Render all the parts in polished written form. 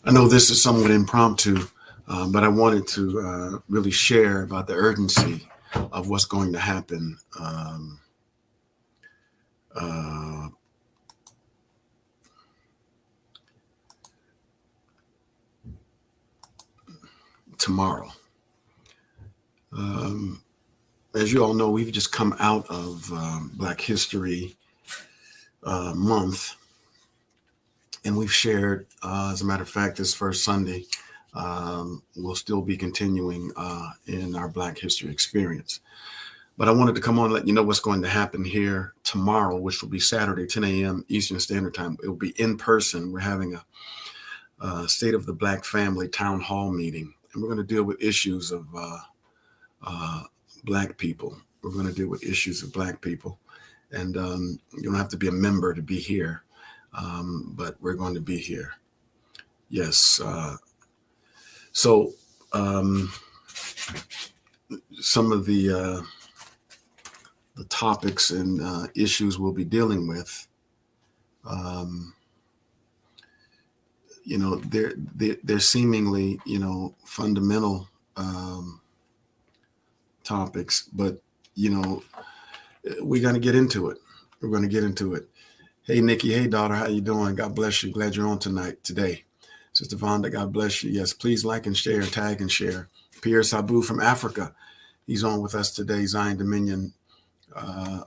I know this is somewhat impromptu, but I wanted to really share about the urgency of what's going to happen uh, tomorrow. Um, as you all know, we've just come out of Black History Month, and we've shared, as a matter of fact, this first Sunday, we'll still be continuing in our Black History experience. But I wanted to come on and let you know what's going to happen here tomorrow, which will be Saturday, 10 a.m. Eastern Standard Time. It will be in person. We're having a State of the Black Family Town Hall meeting, and we're going to deal with issues of uh, Black people. We're going to deal with issues of Black people. And you don't have to be a member to be here, but we're going to be here. Yes. So um, some of the topics and issues we'll be dealing with, um, they're seemingly, fundamental topics, but you know, we're going to get into it. We're going to get into it. Hey, Nikki. Hey, daughter. How you doing? God bless you. Glad you're on today. Sister Vonda, God bless you. Yes, please like and share, tag and share. Pierre Sabu from Africa. He's on with us today. Zion Dominion,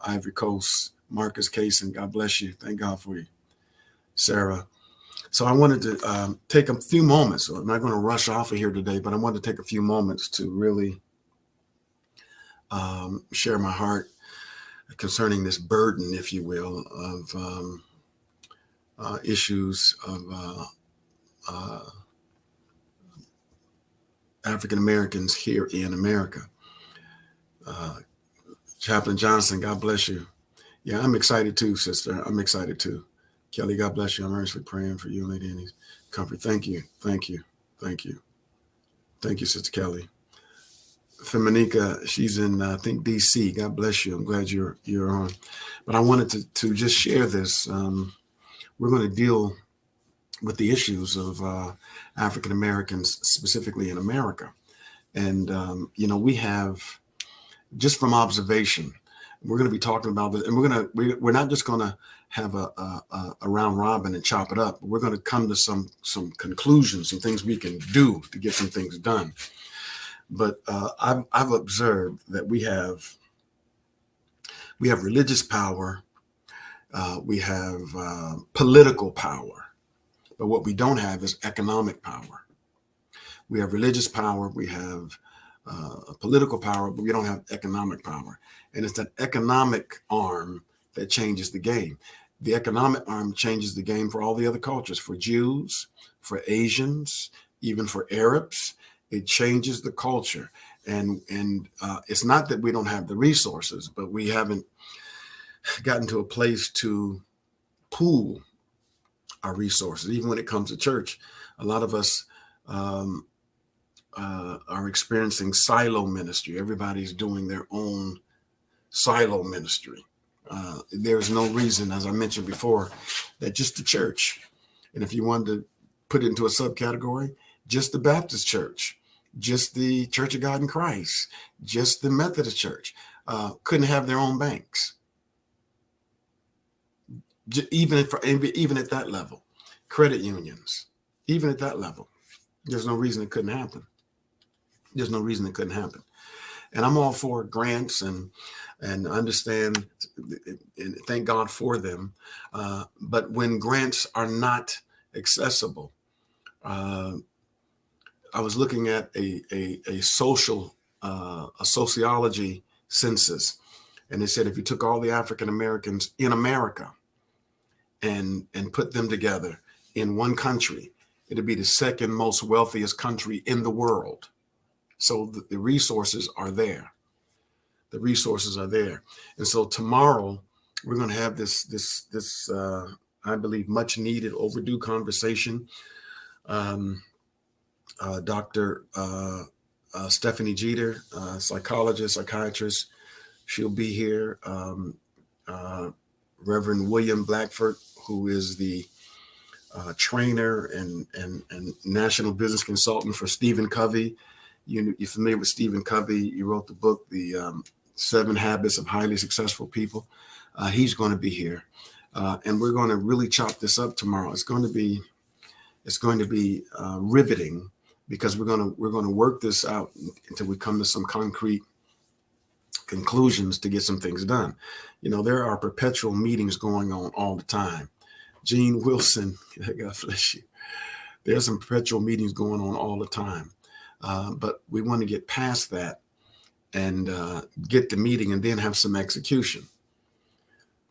Ivory Coast. Marcus Kaysen, God bless you. Thank God for you. Sarah. So I wanted to take a few moments. So I'm not going to rush off of here today, but I wanted to take a few moments to really share my heart concerning this burden, if you will, of issues of African Americans here in America. Chaplain Johnson, God bless you. Yeah, I'm excited too, sister. I'm excited too. Kelly, God bless you. I'm earnestly praying for you, Lady Annie's comfort. Thank you. Thank you. Thank you. Thank you, Sister Kelly. Feminica, she's in, I think, D.C. God bless you. I'm glad you're on. But I wanted to just share this. We're going to deal with the issues of African Americans, specifically in America. And, we have, just from observation, we're going to be talking about this, and we're not just going to have a round robin and chop it up. We're going to come to some conclusions, some things we can do to get some things done. But I've observed that we have religious power, we have political power, but what we don't have is economic power. We have religious power, we have political power, but we don't have economic power. And it's that economic arm that changes the game. The economic arm changes the game for all the other cultures, for Jews, for Asians, even for Arabs. It changes the culture. And it's not that we don't have the resources, but we haven't gotten to a place to pool our resources. Even when it comes to church, a lot of us are experiencing silo ministry. Everybody's doing their own silo ministry. There's no reason, as I mentioned before, that just the church, and if you wanted to put it into a subcategory, just the Baptist church, just the Church of God in Christ, just the Methodist church, couldn't have their own banks. Even at that level, credit unions, even at that level, there's no reason it couldn't happen. There's no reason it couldn't happen. And I'm all for grants and understand and thank God for them. But when grants are not accessible, I was looking at a sociology census, and they said if you took all the African Americans in America and put them together in one country, it'd be the second most wealthiest country in the world. So the resources are there. The resources are there. And so tomorrow we're going to have this I believe much needed, overdue conversation. Dr. Stephanie Jeter, psychologist, psychiatrist, she'll be here. Reverend William Blackford, who is the trainer and national business consultant for Stephen Covey. You're familiar with Stephen Covey. You wrote the book, The 7 Habits of Highly Successful People. He's going to be here. And we're going to really chop this up tomorrow. It's going to be riveting, because we're going to work this out until we come to some concrete conclusions to get some things done. There are perpetual meetings going on all the time. Gene Wilson, God bless you. There's some perpetual meetings going on all the time. But we want to get past that and get the meeting and then have some execution.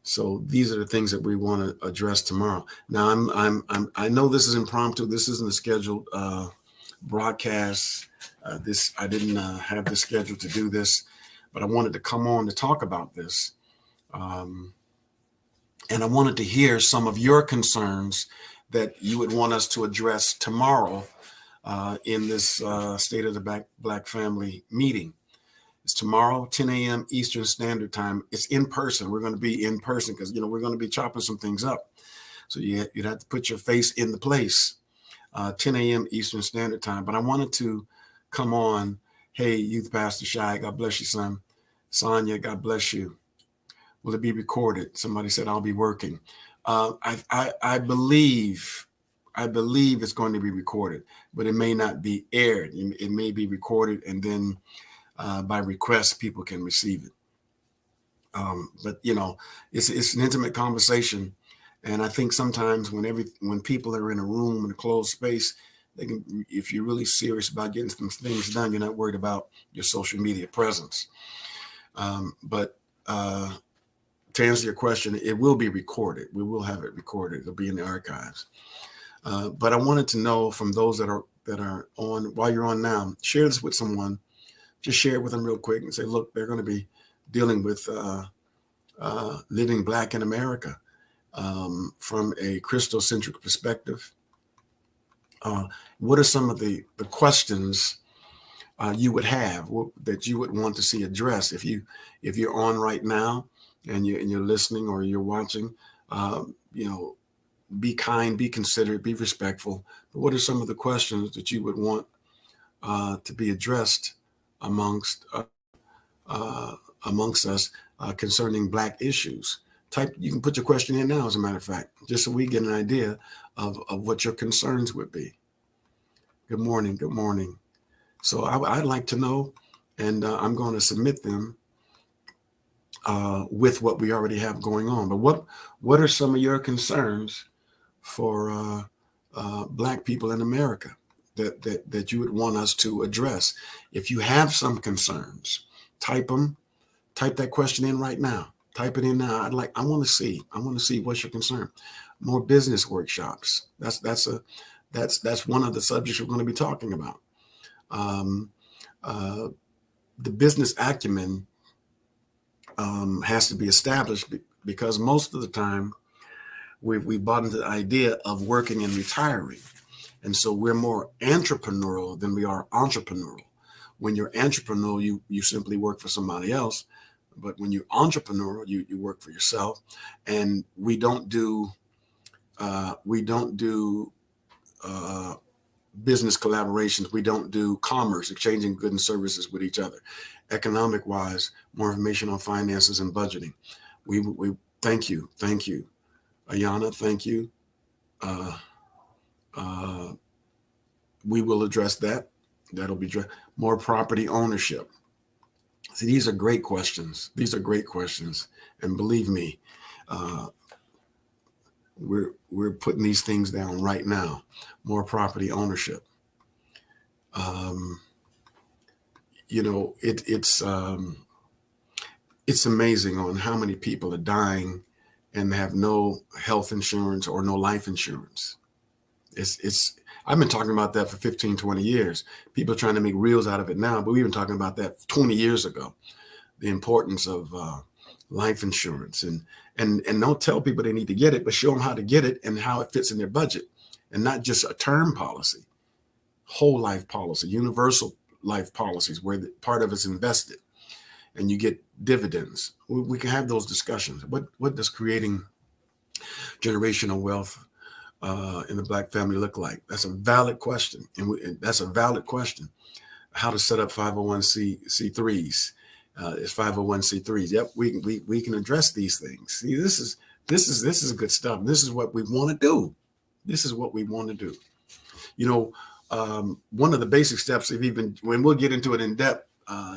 So these are the things that we want to address tomorrow. Now, I know this is impromptu. This isn't a scheduled broadcast. I didn't have the schedule to do this, but I wanted to come on to talk about this. And I wanted to hear some of your concerns that you would want us to address tomorrow in this State of the Black Family meeting. It's tomorrow, 10 a.m. Eastern Standard Time. It's in person. We're going to be in person because, we're going to be chopping some things up. So you'd have to put your face in the place, 10 a.m. Eastern Standard Time. But I wanted to come on. Hey, Youth Pastor Shai, God bless you, son. Sonia, God bless you. Will it be recorded? Somebody said I'll be working. I believe it's going to be recorded, but it may not be aired. It may be recorded, and then by request, people can receive it. But it's an intimate conversation, and I think sometimes when people are in a room in a closed space, they can. If you're really serious about getting some things done, you're not worried about your social media presence. But to answer your question, it will be recorded. We will have it recorded. It'll be in the archives. But I wanted to know from those that are on, while you're on now, share this with someone. Just share it with them real quick and say, look, they're going to be dealing with living Black in America from a Christocentric perspective. What are some of the questions you would have that you would want to see addressed if you're on right now and you're listening or you're watching? Be kind, be considerate, be respectful. But what are some of the questions that you would want to be addressed amongst us concerning Black issues? You can put your question in now, as a matter of fact, just so we get an idea of what your concerns would be. Good morning. Good morning. So I'd like to know, and I'm going to submit them with what we already have going on. But what are some of your concerns for Black people in America that you would want us to address? If you have some concerns, type that question in right now. Type it in now. I want to see what's your concern. More business workshops. That's one of the subjects we're going to be talking about. The business acumen has to be established because most of the time we bought into the idea of working and retiring. And so we're more entrepreneurial than we are entrepreneurial. When you're entrepreneurial, you simply work for somebody else. But when you're entrepreneurial, you work for yourself. And we don't do business collaborations. We don't do commerce, exchanging goods and services with each other. Economic wise, more information on finances and budgeting. We thank you. Ayana, thank you. We will address that. That'll be more property ownership. See, these are great questions. And believe me, we're putting these things down right now. More property ownership. It's amazing on how many people are dying and have no health insurance or no life insurance. I've been talking about that for 15, 20 years. People are trying to make reels out of it now, but we've been talking about that 20 years ago. The importance of life insurance and don't tell people they need to get it, but show them how to get it and how it fits in their budget, and not just a term policy, whole life policy, universal life policies where part of it's invested and you get dividends. We can have those discussions. What does creating generational wealth in the Black family look like? That's a valid question. And that's a valid question. How to set up 501c3s. It's 501c3s. Yep, we can address these things. See, this is good stuff. This is what we want to do. This is what we want to do. You know, one of the basic steps, if even when we'll get into it in depth,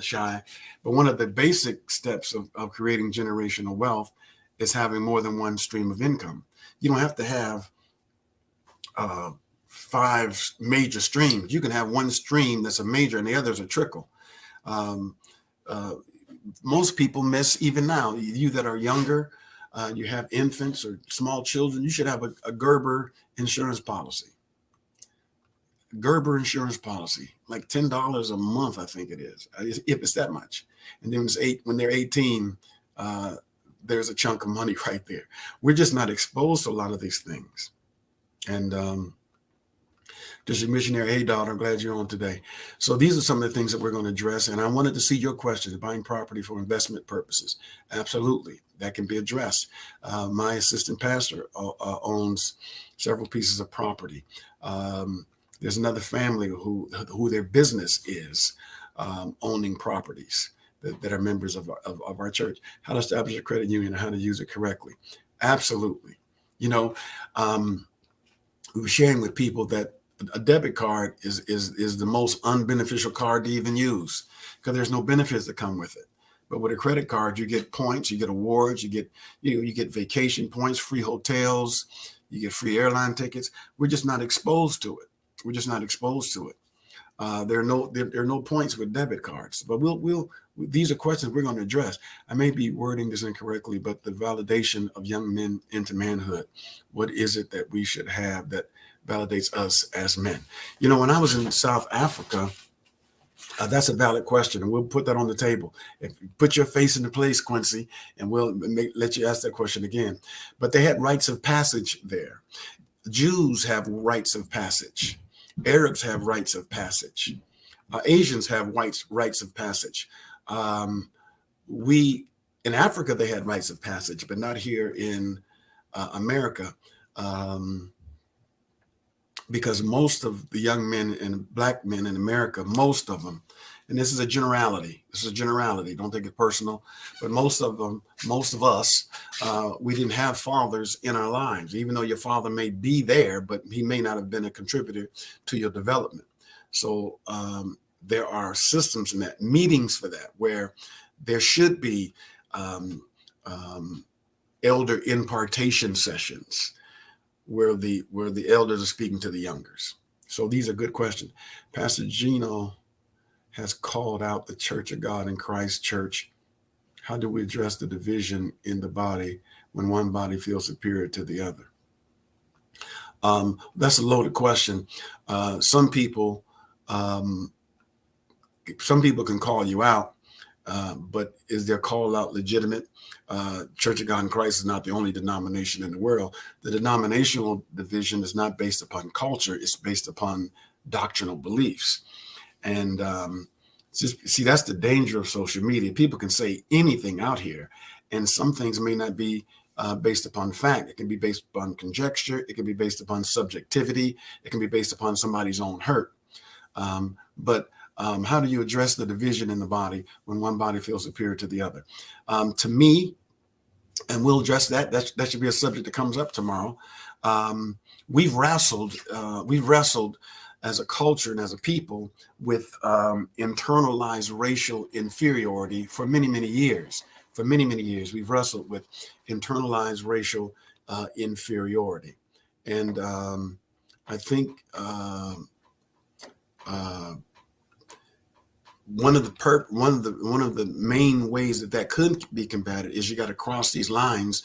Shy, but one of the basic steps of creating generational wealth is having more than one stream of income. You don't have to have 5 major streams. You can have one stream that's a major and the others a trickle. Um, Most people miss, even now, you that are younger, you have infants or small children, you should have a Gerber insurance policy. Gerber insurance policy, like $10 a month, I think it is, if it's that much. And then when they're 18, there's a chunk of money right there. We're just not exposed to a lot of these things. And District Missionary, hey, daughter, I'm glad you're on today. So these are some of the things that we're going to address. And I wanted to see your questions. Buying property for investment purposes. Absolutely. That can be addressed. My assistant pastor owns several pieces of property. There's another family who their business is owning properties that are members of our church. How to establish a credit union and how to use it correctly. Absolutely. You know, we were sharing with people that a debit card is the most unbeneficial card to even use because there's no benefits that come with it. But with a credit card, you get points, you get awards, you get vacation points, free hotels, you get free airline tickets. We're just not exposed to it. We're just not exposed to it. There are no points with debit cards. But these are questions we're going to address. I may be wording this incorrectly, but the validation of young men into manhood. What is it that we should have that validates us as men? You know, when I was in South Africa, that's a valid question, and we'll put that on the table. Put your face in the place, Quincy, and we'll let you ask that question again. But they had rites of passage there. Jews have rites of passage. Arabs have rites of passage. Asians have rites of passage. We in Africa, they had rites of passage, but not here in America. Because most of the young men and Black men in America, most of them, and this is a generality. Don't take it personal, but most of us, we didn't have fathers in our lives, even though your father may be there, but he may not have been a contributor to your development. So there are systems in that, meetings for that, where there should be elder impartation sessions where the elders are speaking to the youngers. So these are good questions. Pastor Gino has called out the Church of God in Christ Church. How do we address the division in the body when one body feels superior to the other? That's a loaded question. Some people can call you out, but is their call out legitimate? Church of God in Christ is not the only denomination in the world. The denominational division is not based upon culture. It's based upon doctrinal beliefs. And that's the danger of social media. People can say anything out here, and some things may not be based upon fact. It can be based upon conjecture. It can be based upon subjectivity. It can be based upon somebody's own hurt. But how do you address the division in the body when one body feels superior to the other? To me, and we'll address that. That should be a subject that comes up tomorrow. We've wrestled as a culture and as a people with internalized racial inferiority for many, many years. For many, many years, we've wrestled with internalized racial inferiority, and I think one of the main ways that could be combated is you got to cross these lines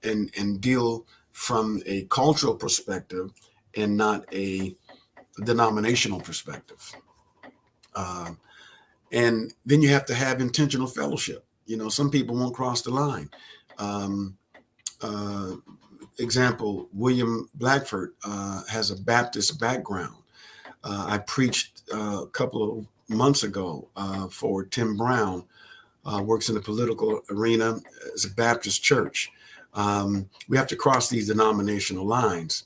and deal from a cultural perspective and not a denominational perspective. And then you have to have intentional fellowship. You know, some people won't cross the line. Example, William Blackford has a Baptist background. I preached a couple of months ago for Tim Brown, works in the political arena. It's a Baptist church. We have to cross these denominational lines.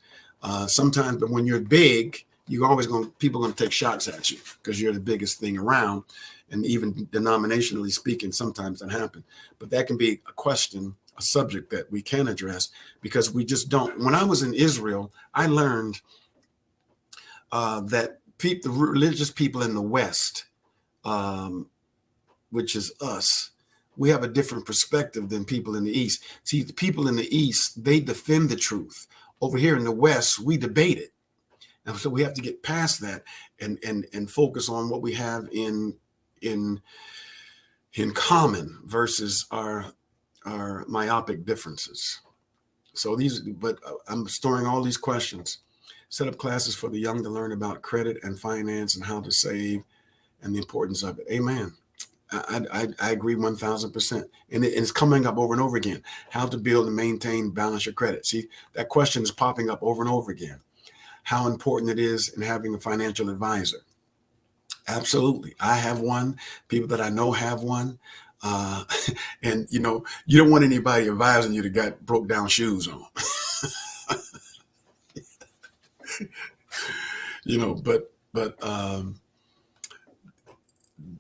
Sometimes, but when you're big, people are going to take shots at you because you're the biggest thing around. And even denominationally speaking, sometimes that happens. But that can be a question, a subject that we can address because we just don't. When I was in Israel, I learned that the religious people in the West, which is us, we have a different perspective than people in the East. See, the people in the East, they defend the truth. Over here in the West, we debate it. And so we have to get past that and focus on what we have in common versus our myopic differences. So I'm storing all these questions. Set up classes for the young to learn about credit and finance and how to save and the importance of it. Amen. I agree 1,000%. And it's coming up over and over again. How to build and maintain, balance your credit. See, that question is popping up over and over again. How important it is in having a financial advisor. Absolutely. I have one. People that I know have one. And, you don't want anybody advising you that got broke down shoes on. But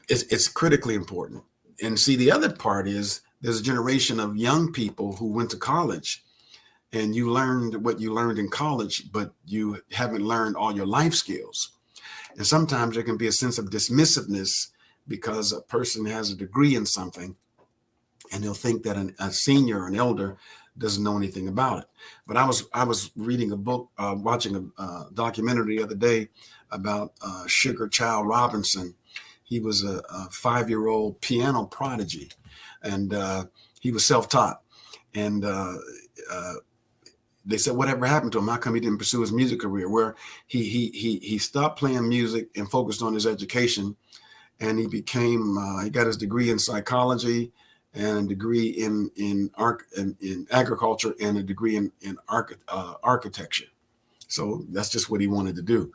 it's critically important. And see, the other part is there's a generation of young people who went to college and you learned what you learned in college, but you haven't learned all your life skills. And sometimes there can be a sense of dismissiveness because a person has a degree in something and they'll think that a senior or an elder doesn't know anything about it. But I was reading a book, watching a documentary the other day about Sugar Child Robinson. He was a 5-year-old piano prodigy, and he was self-taught. And they said, whatever happened to him? How come he didn't pursue his music career? Where he stopped playing music and focused on his education, and he got his degree in psychology and a degree in agriculture and a degree in architecture. So that's just what he wanted to do.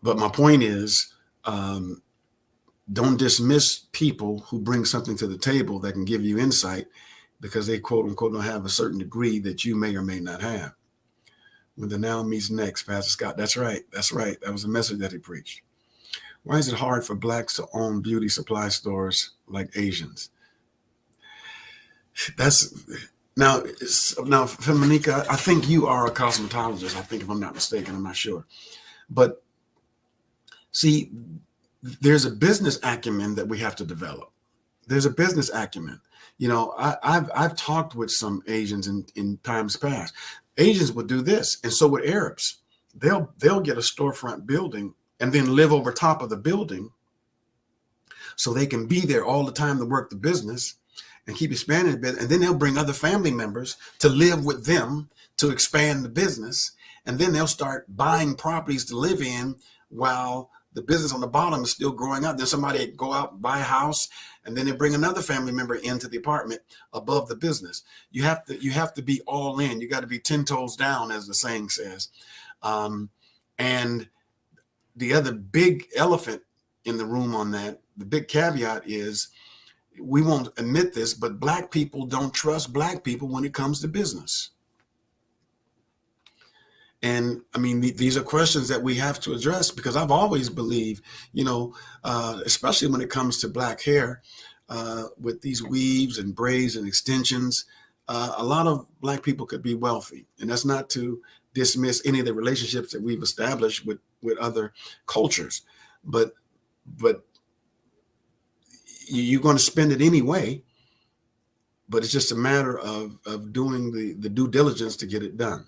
But my point is, don't dismiss people who bring something to the table that can give you insight because they quote unquote don't have a certain degree that you may or may not have. When the now meets next, Pastor Scott. That's right. That was a message that he preached. Why is it hard for Blacks to own beauty supply stores like Asians? Now, Femanika, I think you are a cosmetologist. I think, if I'm not mistaken, I'm not sure. But see, there's a business acumen that we have to develop. There's a business acumen. I've talked with some Asians in times past. Asians would do this, and so would Arabs. They'll get a storefront building and then live over top of the building so they can be there all the time to work the business and keep expanding the business. And then they'll bring other family members to live with them to expand the business. And then they'll start buying properties to live in while the business on the bottom is still growing up. Then somebody go out and buy a house, and then they bring another family member into the apartment above the business. You have to be all in. You got to be 10 toes down, as the saying says. And the other big elephant in the room on that, the big caveat is, we won't admit this, but Black people don't trust Black people when it comes to business. And I mean, these are questions that we have to address because I've always believed, especially when it comes to Black hair, with these weaves and braids and extensions, a lot of Black people could be wealthy. And that's not to dismiss any of the relationships that we've established with other cultures, but you're going to spend it anyway. But it's just a matter of doing the due diligence to get it done.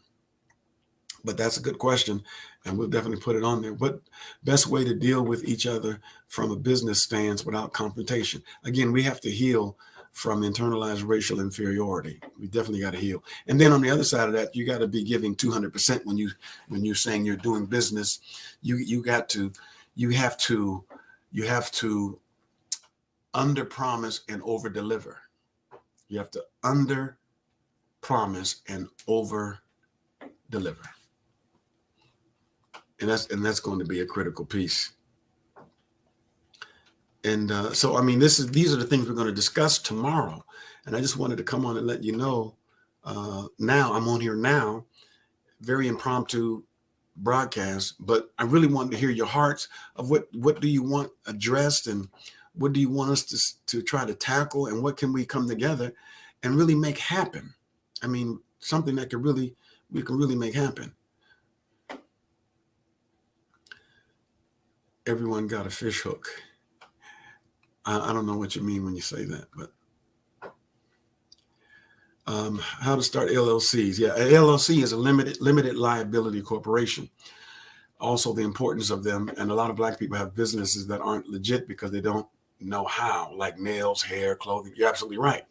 But that's a good question, and we'll definitely put it on there. What best way to deal with each other from a business stance without confrontation? Again, we have to heal from internalized racial inferiority. We definitely got to heal. And then on the other side of that, you got to be giving 200% when you're saying you're doing business. You have to under promise and over deliver. You have to under promise and over deliver. And that's going to be a critical piece. And so, I mean, these are the things we're going to discuss tomorrow. And I just wanted to come on and let you know Now I'm on here now, very impromptu broadcast, but I really wanted to hear your hearts of what do you want addressed, and what do you want us to try to tackle, and what can we come together and really make happen. I mean, something that we can really make happen. Everyone got a fish hook. I don't know what you mean when you say that, but how to start LLCs. Yeah, an LLC is a limited liability corporation. Also, the importance of them, and a lot of Black people have businesses that aren't legit because they don't know how, like nails, hair, clothing. You're absolutely right.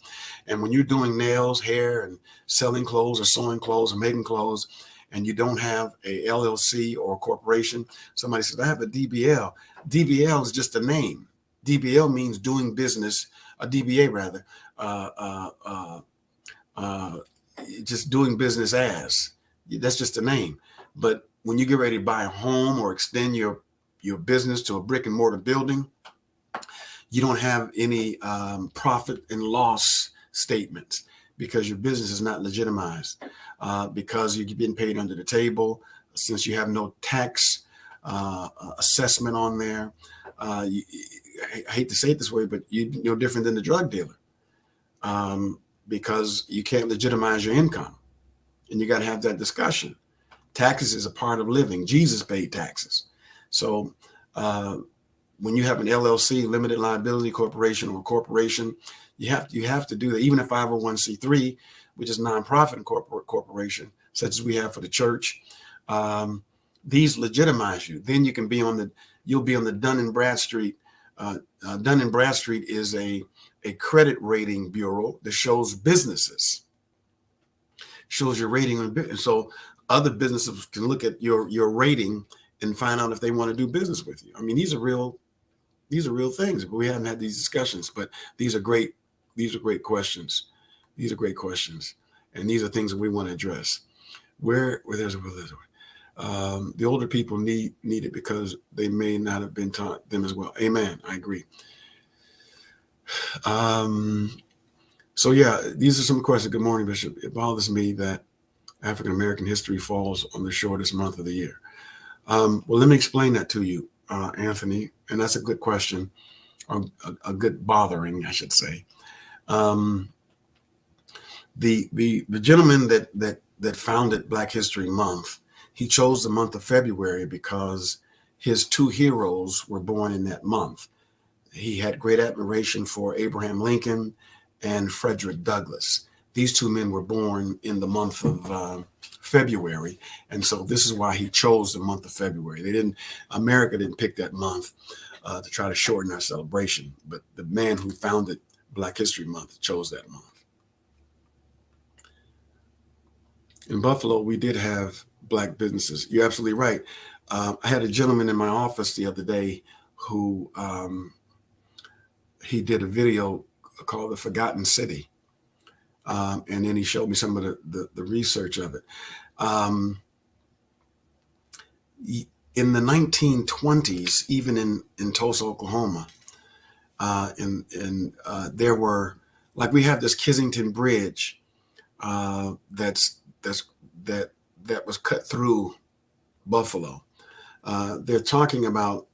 And when you're doing nails, hair, and selling clothes or sewing clothes or making clothes, and you don't have a LLC or a corporation, somebody says, I have a DBL. DBL is just a name. DBL means doing business, a DBA rather, uh, uh, uh, uh, just doing business as. That's just a name. But when you get ready to buy a home or extend your business to a brick and mortar building, you don't have any profit and loss statements because your business is not legitimized, because you're getting paid under the table, since you have no tax assessment on there. I hate to say it this way, but you're no different than the drug dealer, because you can't legitimize your income, and you got to have that discussion. Taxes is a part of living. Jesus paid taxes. So when you have an LLC, limited liability corporation, or a corporation, you have to do that. Even a 501c3, which is nonprofit and corporation, such as we have for the church, these legitimize you. Then you can be you'll be on the Dun and Bradstreet. Dun and Bradstreet is a credit rating bureau that shows businesses, shows your rating on business. So other businesses can look at your rating and find out if they want to do business with you. I mean, these are real things, but we haven't had these discussions. But these are great questions. These are great questions, and these are things that we want to address. Where there's a the older people need it because they may not have been taught them as well. Amen. I agree. So yeah, these are some questions. Good morning, Bishop. It bothers me that African American history falls on the shortest month of the year. Well, let me explain that to you, Anthony, and that's a good question, or a good bothering, I should say. The gentleman that founded Black History Month, he chose the month of February because his two heroes were born in that month. He had great admiration for Abraham Lincoln and Frederick Douglass. These two men were born in the month of February, and so this is why he chose the month of February. America didn't pick that month to try to shorten our celebration, but the man who founded Black History Month chose that month. In Buffalo, we did have Black businesses. You're absolutely right. I had a gentleman in my office the other day who he did a video called The Forgotten City. And then he showed me some of the research of it. In the 1920s, even in Tulsa, Oklahoma, there were, like, we have this Kissington Bridge that was cut through Buffalo. They're talking about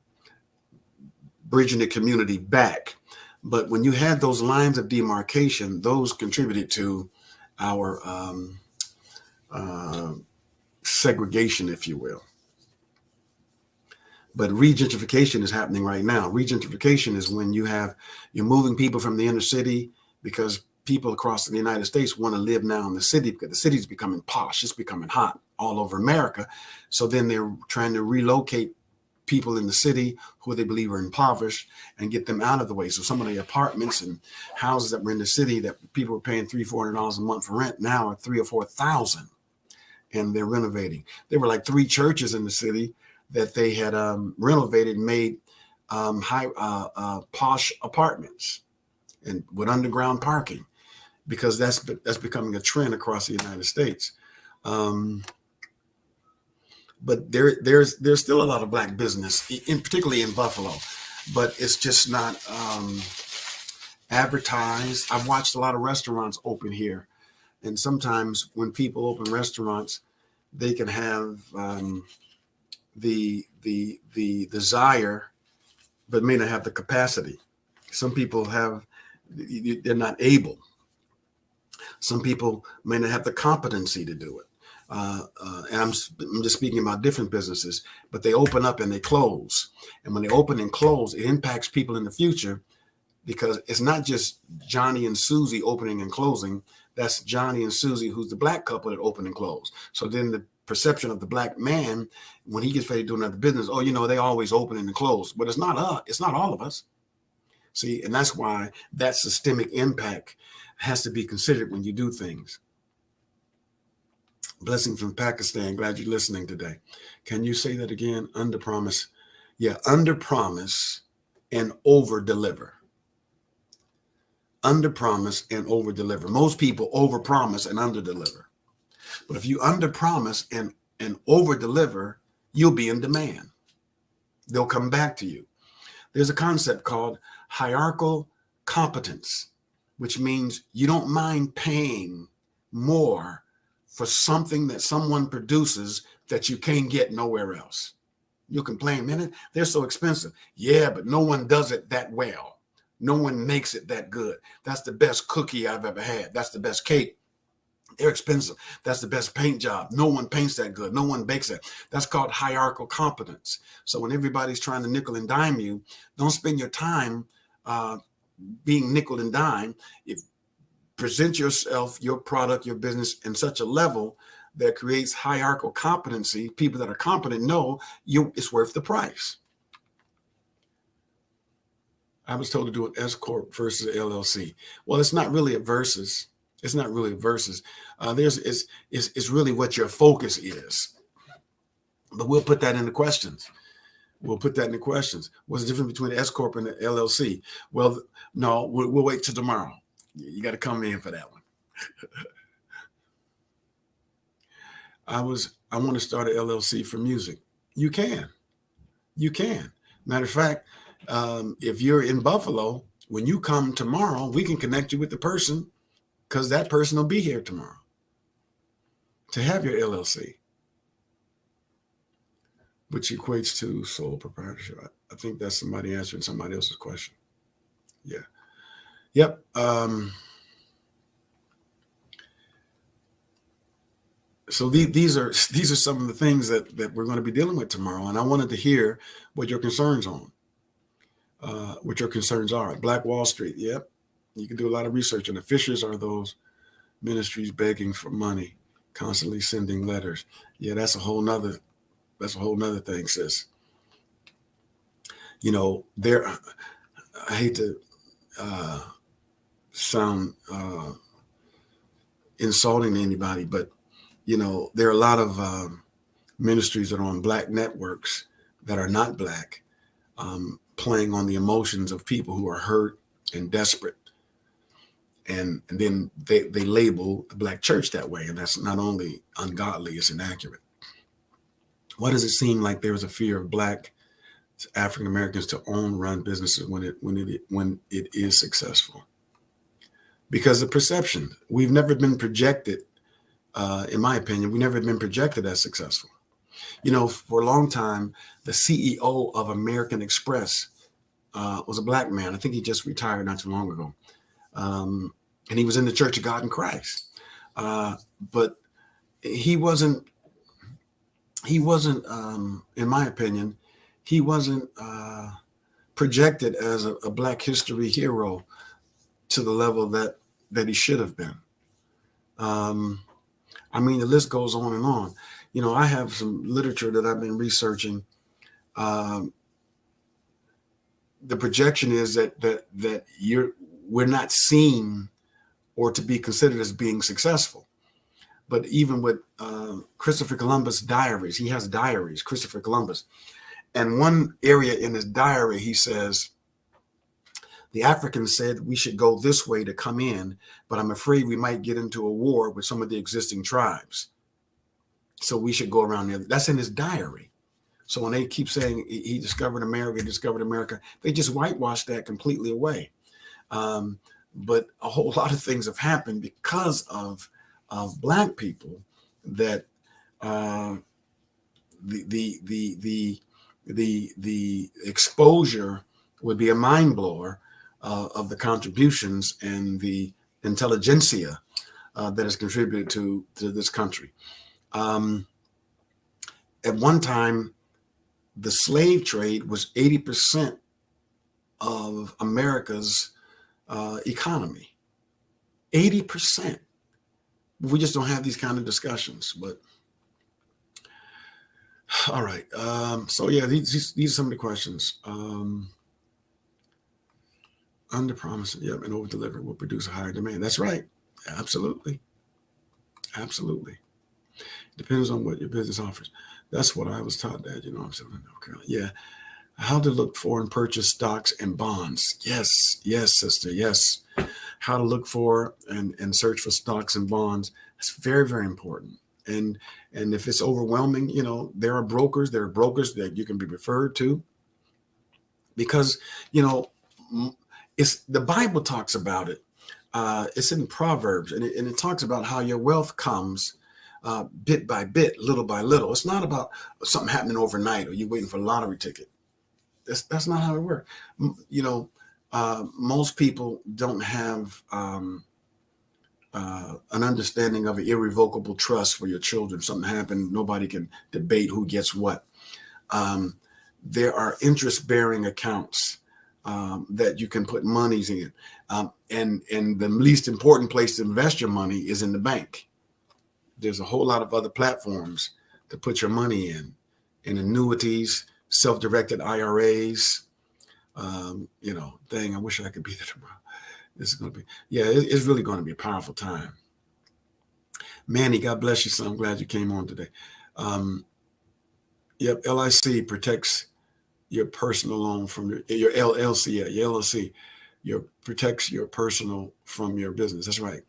bridging the community back. But when you had those lines of demarcation, those contributed to our segregation, if you will. But regentrification is happening right now. Regentrification is when you're moving people from the inner city, because people across the United States want to live now in the city because the city's becoming posh. It's becoming hot all over America. So then they're trying to relocate people in the city who they believe are impoverished and get them out of the way. So some of the apartments and houses that were in the city that people were paying $300-400 a month for rent now are $3,000 or $4,000, and they're renovating. There were like 3 churches in the city that they had renovated and made posh apartments and with underground parking, because that's becoming a trend across the United States. But there's still a lot of Black business, particularly in Buffalo, but it's just not advertised. I've watched a lot of restaurants open here, And sometimes when people open restaurants, they can have the desire, but may not have the capacity. Some people they're not able. Some people may not have the competency to do it. And I'm just speaking about different businesses, but they open up and they close. And when they open and close, it impacts people in the future, because it's not just Johnny and Susie opening and closing. That's Johnny and Susie, who's the black couple that open and close. So then the perception of the black man, when he gets ready to do another business, they always open and close. But it's not it's not all of us. See, and that's why that systemic impact has to be considered when you do things. Blessing from Pakistan. Glad you're listening today. Can you say that again? Under promise. Yeah, under promise and over deliver. Under promise and over deliver. Most people over promise and under deliver. But if you under promise and over deliver, you'll be in demand. They'll come back to you. There's a concept called hierarchical competence, which means you don't mind paying more for something that someone produces that you can't get nowhere else. You complain, man, they're so expensive. Yeah, but no one does it that well. No one makes it that good. That's the best cookie I've ever had. That's the best cake. They're expensive. That's the best paint job. No one paints that good. No one bakes it. That's called hierarchical competence. So when everybody's trying to nickel and dime you, don't spend your time being nickel and dime. Present yourself, your product, your business in such a level that creates hierarchical competency. People that are competent know it's worth the price. I was told to do an S Corp versus LLC. Well, it's not really a versus. It's not really a versus. It's really what your focus is. But we'll put that into questions. What's the difference between the S Corp and the LLC? Well, no, we'll wait till tomorrow. You got to come in for that one. I want to start an LLC for music. You can. Matter of fact, if you're in Buffalo, when you come tomorrow, we can connect you with the person, because that person will be here tomorrow to have your LLC, which equates to sole proprietorship. I think that's somebody answering somebody else's question. Yeah. Yep. So these are some of the things that we're going to be dealing with tomorrow, and I wanted to hear what your concerns are. Black Wall Street. Yep. You can do a lot of research, and the Fishers are those ministries begging for money, constantly sending letters. Yeah, that's a whole nother thing, sis. I hate to sound insulting to anybody, but there are a lot of ministries that are on black networks that are not black, playing on the emotions of people who are hurt and desperate. And then they label the black church that way. And that's not only ungodly, it's inaccurate. Why does it seem like there is a fear of black African Americans to run businesses when it is successful? Because of perception. We've never been projected, in my opinion, we've never been projected as successful. For a long time, the CEO of American Express was a black man. I think he just retired not too long ago. And he was in the Church of God in Christ. But he wasn't, in my opinion, he wasn't projected as a Black history hero to the level that he should have been. The list goes on and on. I have some literature that I've been researching. The projection is that we're not seen or to be considered as being successful. But even with Christopher Columbus' diaries, he has diaries, Christopher Columbus. And one area in his diary, he says, the Africans said we should go this way to come in, but I'm afraid we might get into a war with some of the existing tribes. So we should go around there. That's in his diary. So when they keep saying he discovered America, they just whitewash that completely away. But a whole lot of things have happened because of of Black people that uh, the exposure would be a mind blower of the contributions and the intelligentsia that has contributed to this country. Um, at one time, the slave trade was 80% of America's economy. 80%. We just don't have these kind of discussions. But all right. So yeah, these are some of the questions. Under promise, yep, and over deliver will produce a higher demand. That's right. Absolutely. Absolutely. Depends on what your business offers. That's what I was taught that, I'm saying, okay. Yeah. How to look for and purchase stocks and bonds. Yes. Yes, sister. Yes. How to look for and search for stocks and bonds. It's very, very important. And if it's overwhelming, there are brokers that you can be referred to, because, it's the Bible talks about it. It's in Proverbs, and it talks about how your wealth comes bit by bit, little by little. It's not about something happening overnight or you waiting for a lottery ticket. That's not how it works. Most people don't have an understanding of an irrevocable trust for your children. If something happened, nobody can debate who gets what. There are interest-bearing accounts that you can put monies in. And the least important place to invest your money is in the bank. There's a whole lot of other platforms to put your money in annuities, self-directed IRAs. I wish I could be there tomorrow. This is going to be, it's really going to be a powerful time. Manny, God bless you, son. I'm glad you came on today. LIC protects your personal loan from your LLC, your LLC, protects your personal from your business. That's right.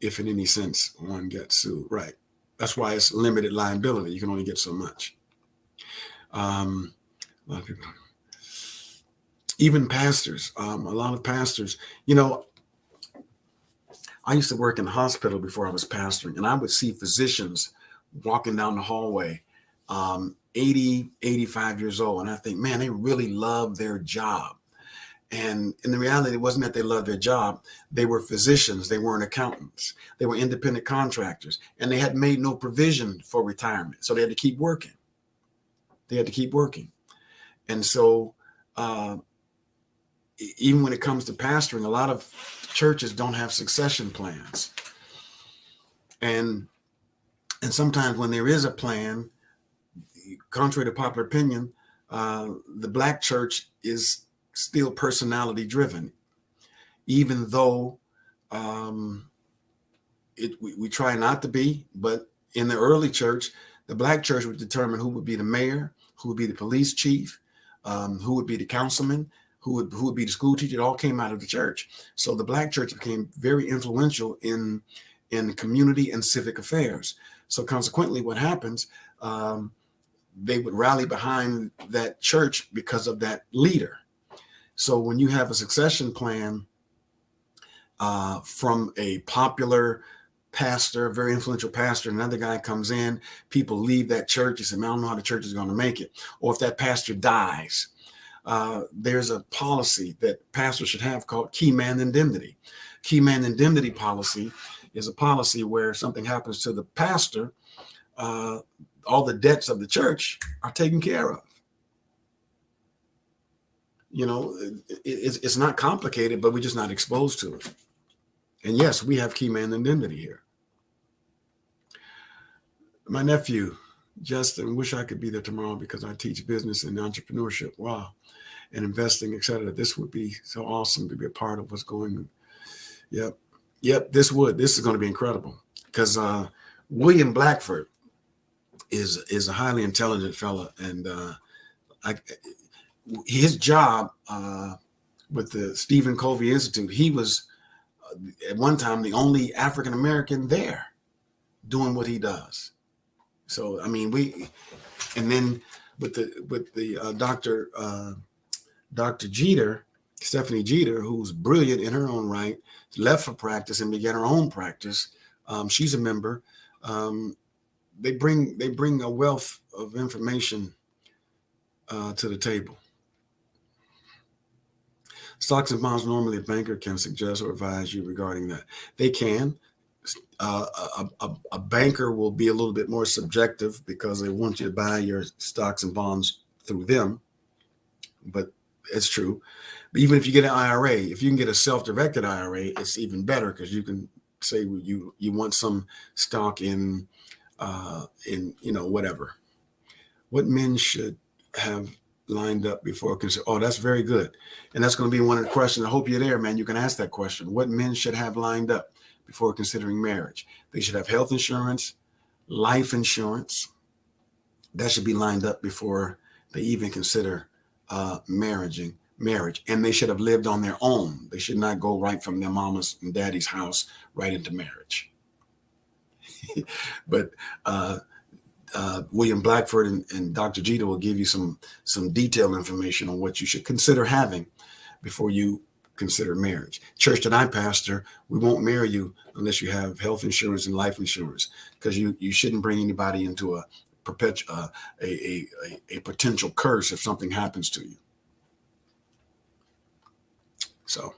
If in any sense one gets sued, right? That's why it's limited liability. You can only get so much. A lot of people, even pastors, a lot of pastors, I used to work in the hospital before I was pastoring, and I would see physicians walking down the hallway, 80, 85 years old. And I think, man, they really love their job. And in the reality, it wasn't that they loved their job. They were physicians. They weren't accountants. They were independent contractors, and they had made no provision for retirement. So they had to keep working. And so even when it comes to pastoring, a lot of churches don't have succession plans. And sometimes when there is a plan, contrary to popular opinion, the Black church is still personality driven, even though we try not to be. But in the early church, the Black church would determine who would be the mayor, who would be the police chief, who would be the councilman, who would be the school teacher. It all came out of the church. So the Black church became very influential in community and civic affairs. So consequently, what happens, they would rally behind that church because of that leader. So when you have a succession plan from a popular pastor, a very influential pastor, another guy comes in, people leave that church. They say, man, I don't know how the church is going to make it. Or if that pastor dies, there's a policy that pastors should have called key man indemnity. Key man indemnity policy is a policy where something happens to the pastor, all the debts of the church are taken care of. It's not complicated, but we're just not exposed to it. And yes, we have key man indemnity here. My nephew, Justin, wish I could be there tomorrow because I teach business and entrepreneurship. Wow. And investing, et cetera. This would be so awesome to be a part of what's going on. Yep. This is going to be incredible because William Blackford is a highly intelligent fella. And his job with the Stephen Covey Institute, he was at one time the only African-American there doing what he does. So, I mean, and then with the Dr. Jeter, Stephanie Jeter, who's brilliant in her own right, left for practice and began her own practice She's a member. Um, they bring a wealth of information to the table. Stocks and bonds, normally a banker can suggest or advise you regarding that. They can. A banker will be a little bit more subjective because they want you to buy your stocks and bonds through them. But it's true. But even if you get an IRA, if you can get a self-directed IRA, it's even better because you can say you want some stock in whatever. What men should have lined up before consider? Oh, that's very good, and that's going to be one of the questions. I hope you're there, man. You can ask that question. What men should have lined up before considering marriage? They should have health insurance, life insurance. That should be lined up before they even consider marriage, and they should have lived on their own. They should not go right from their mama's and daddy's house right into marriage. But William Blackford and Dr. Jeter will give you some detailed information on what you should consider having before you consider marriage. Church that I pastor, we won't marry you unless you have health insurance and life insurance, because you shouldn't bring anybody into a potential curse if something happens to you. So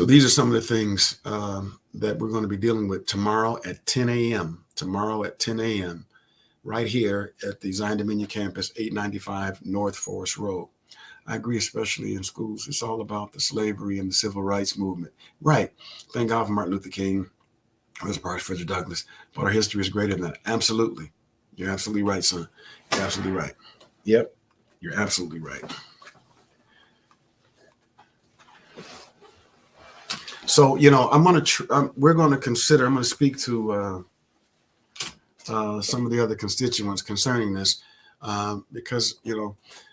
these are some of the things that we're going to be dealing with tomorrow at 10 a.m. Tomorrow at 10 a.m. right here at the Zion Dominion campus, 895 North Forest Road. I agree, especially in schools. It's all about the slavery and the civil rights movement. Right. Thank God for Martin Luther King, Rosa Parks, Frederick Douglass. But our history is greater than that. Absolutely. You're absolutely right, son. You're absolutely right. Yep. You're absolutely right. So, we're going to consider, I'm going to speak to some of the other constituents concerning this, because,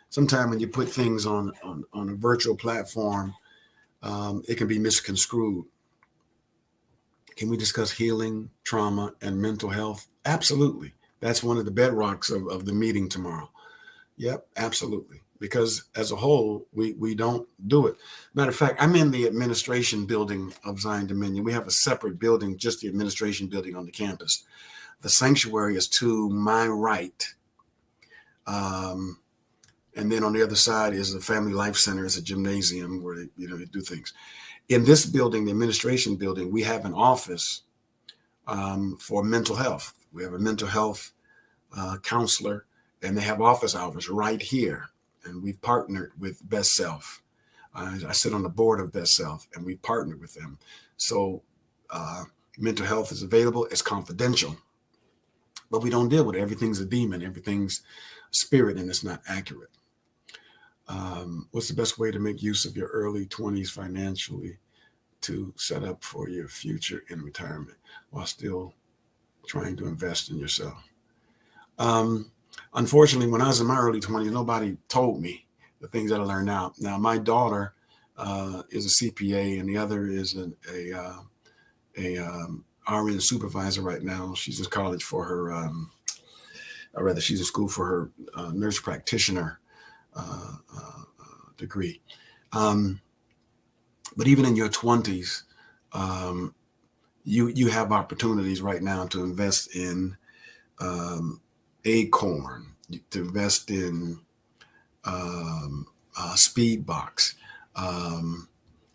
sometimes when you put things on a virtual platform, it can be misconstrued. Can we discuss healing, trauma, and mental health? Absolutely. That's one of the bedrocks of the meeting tomorrow. Yep, absolutely. Because as a whole, we don't do it. Matter of fact, I'm in the administration building of Zion Dominion. We have a separate building, just the administration building on the campus. The sanctuary is to my right. And then on the other side is the Family Life Center. It's a gymnasium where they do things. In this building, the administration building, we have an office for mental health. We have a mental health counselor, and they have office hours right here. And we've partnered with Best Self. I sit on the board of Best Self, and we partnered with them. So mental health is available. It's confidential, but we don't deal with it. Everything's a demon. Everything's spirit, and it's not accurate. What's the best way to make use of your early 20s financially to set up for your future in retirement while still trying to invest in yourself? Unfortunately, when I was in my early 20s, nobody told me the things that I learned now. Now, my daughter is a CPA, and the other is a RN supervisor right now. She's in college for her, she's in school for her nurse practitioner degree. But even in your 20s, you have opportunities right now to invest in Acorn, to invest in Speedbox.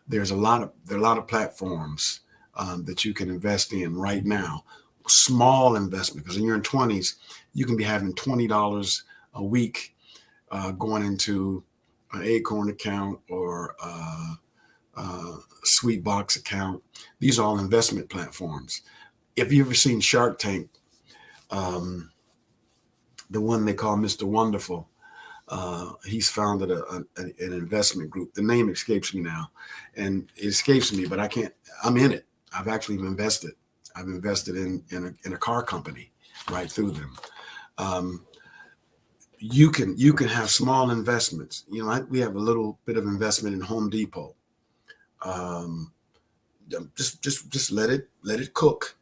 There are a lot of platforms that you can invest in right now. Small investment, because in your 20s, you can be having $20 a week going into an Acorn account or Sweetbox account. These are all investment platforms. If you've ever seen Shark Tank, the one they call Mr. Wonderful, he's founded an investment group. The name escapes me now, and it escapes me, but I'm in it. I've actually invested. I've invested in a car company right through them. You can have small investments. We have a little bit of investment in Home Depot. Just let it cook.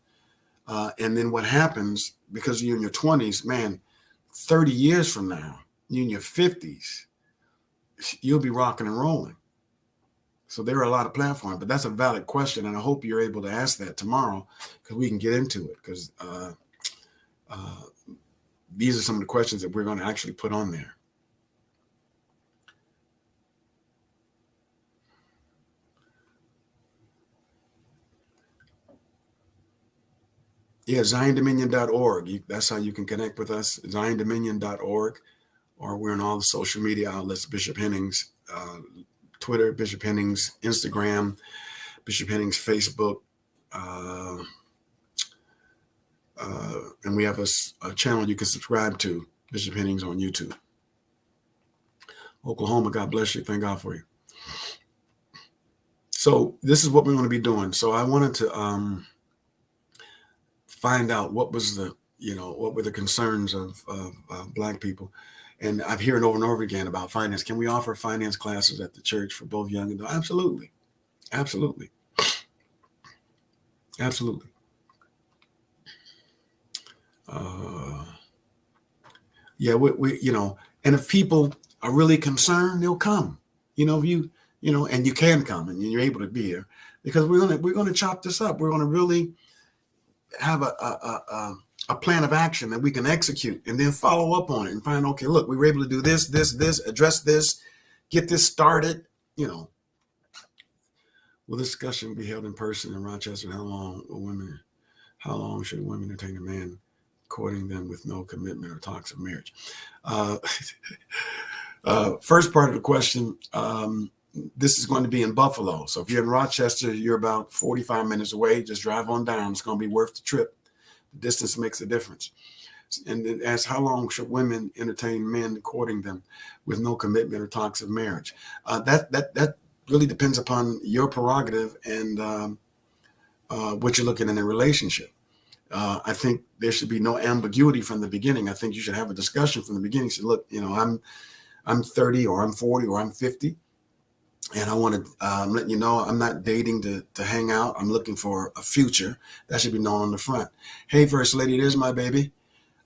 And then what happens, because you're in your 20s, man, 30 years from now, you're in your 50s, you'll be rocking and rolling. So there are a lot of platforms, but that's a valid question, and I hope you're able to ask that tomorrow because we can get into it. Because these are some of the questions that we're going to actually put on there. Yeah, ZionDominion.org. That's how you can connect with us. ZionDominion.org, or we're on all the social media outlets. Bishop Hennings, Twitter, Bishop Hennings, Instagram, Bishop Hennings, Facebook. And we have a channel you can subscribe to, Bishop Hennings on YouTube. Oklahoma, God bless you. Thank God for you. So this is what we're going to be doing. So I wanted to find out what were the concerns of Black people. And I've heard over and over again about finance. Can we offer finance classes at the church for both young and adult? Absolutely. Absolutely. Absolutely. Yeah, we and if people are really concerned, they'll come. If and you can come and you're able to be here because we're gonna chop this up. We're gonna really have a plan of action that we can execute and then follow up on it and find, okay, look, we were able to do this, address this, get this started. Will this discussion be held in person in Rochester? How long should women entertain a man courting them with no commitment or talks of marriage? First part of the question, this is going to be in Buffalo. So if you're in Rochester, you're about 45 minutes away. Just drive on down. It's going to be worth the trip. The distance makes a difference. And then ask, how long should women entertain men courting them with no commitment or talks of marriage? That really depends upon your prerogative and what you're looking in a relationship. I think there should be no ambiguity from the beginning. I think you should have a discussion from the beginning. Say, look, I'm 30 or I'm 40 or I'm 50. And I want to let you know I'm not dating to hang out. I'm looking for a future. That should be known on the front. Hey, First Lady, there's my baby.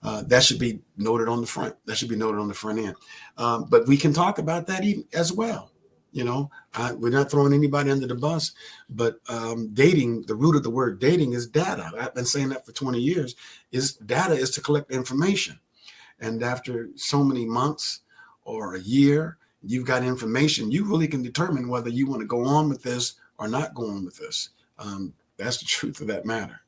That should be noted on the front. That should be noted on the front end. But we can talk about that as well. We're not throwing anybody under the bus, but dating, the root of the word dating is data. I've been saying that for 20 years. Data is to collect information. And after so many months or a year, you've got information, you really can determine whether you want to go on with this or not go on with this. That's the truth of that matter.